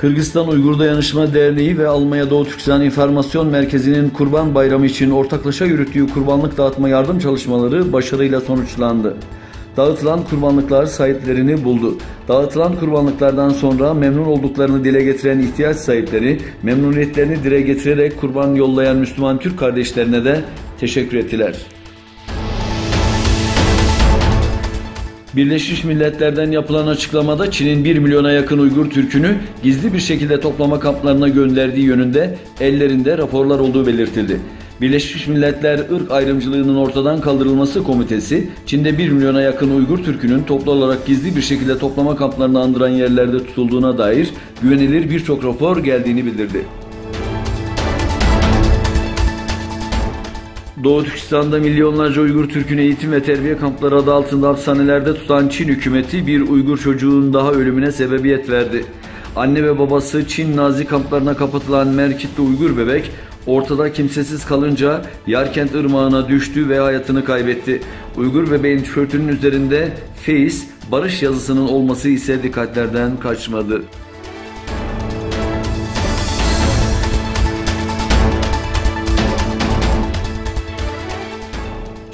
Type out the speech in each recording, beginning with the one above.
Kırgızistan Uygur Dayanışma Derneği ve Almanya Doğu Türkistan İnformasyon Merkezi'nin Kurban Bayramı için ortaklaşa yürüttüğü kurbanlık dağıtma yardım çalışmaları başarıyla sonuçlandı. Dağıtılan kurbanlıklar sahiplerini buldu. Dağıtılan kurbanlıklardan sonra memnun olduklarını dile getiren ihtiyaç sahipleri, memnuniyetlerini dile getirerek kurban yollayan Müslüman Türk kardeşlerine de teşekkür ettiler. Birleşmiş Milletler'den yapılan açıklamada Çin'in 1 milyona yakın Uygur Türk'ünü gizli bir şekilde toplama kamplarına gönderdiği yönünde ellerinde raporlar olduğu belirtildi. Birleşmiş Milletler Irk Ayrımcılığının Ortadan Kaldırılması Komitesi, Çin'de 1 milyona yakın Uygur Türk'ünün toplu olarak gizli bir şekilde toplama kamplarını andıran yerlerde tutulduğuna dair güvenilir birçok rapor geldiğini bildirdi. Doğu Türkistan'da milyonlarca Uygur Türk'ün eğitim ve terbiye kampları adı altında hapishanelerde tutan Çin hükümeti bir Uygur çocuğun daha ölümüne sebebiyet verdi. Anne ve babası Çin Nazi kamplarına kapatılan Merkitli Uygur bebek ortada kimsesiz kalınca Yarkent Irmağı'na düştü ve hayatını kaybetti. Uygur bebeğin tişörtünün üzerinde Face, barış yazısının olması ise dikkatlerden kaçmadı.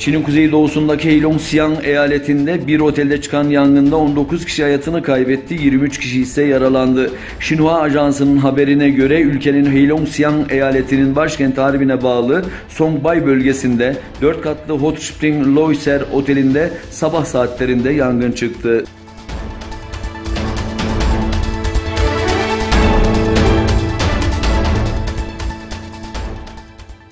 Çin'in kuzeydoğusundaki Heilongjiang eyaletinde bir otelde çıkan yangında 19 kişi hayatını kaybetti, 23 kişi ise yaralandı. Xinhua Ajansı'nın haberine göre ülkenin Heilongjiang eyaletinin başkenti Harbin'e bağlı Songbay bölgesinde 4 katlı Hot Spring Loiser otelinde sabah saatlerinde yangın çıktı.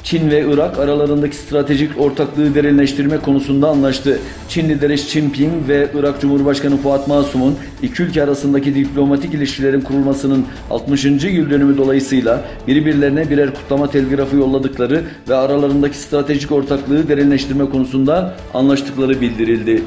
Çin ve Irak aralarındaki stratejik ortaklığı derinleştirme konusunda anlaştı. Çin lideri Xi Jinping ve Irak Cumhurbaşkanı Fuat Masum'un iki ülke arasındaki diplomatik ilişkilerin kurulmasının 60. yıl dönümü dolayısıyla birbirlerine birer kutlama telgrafı yolladıkları ve aralarındaki stratejik ortaklığı derinleştirme konusunda anlaştıkları bildirildi.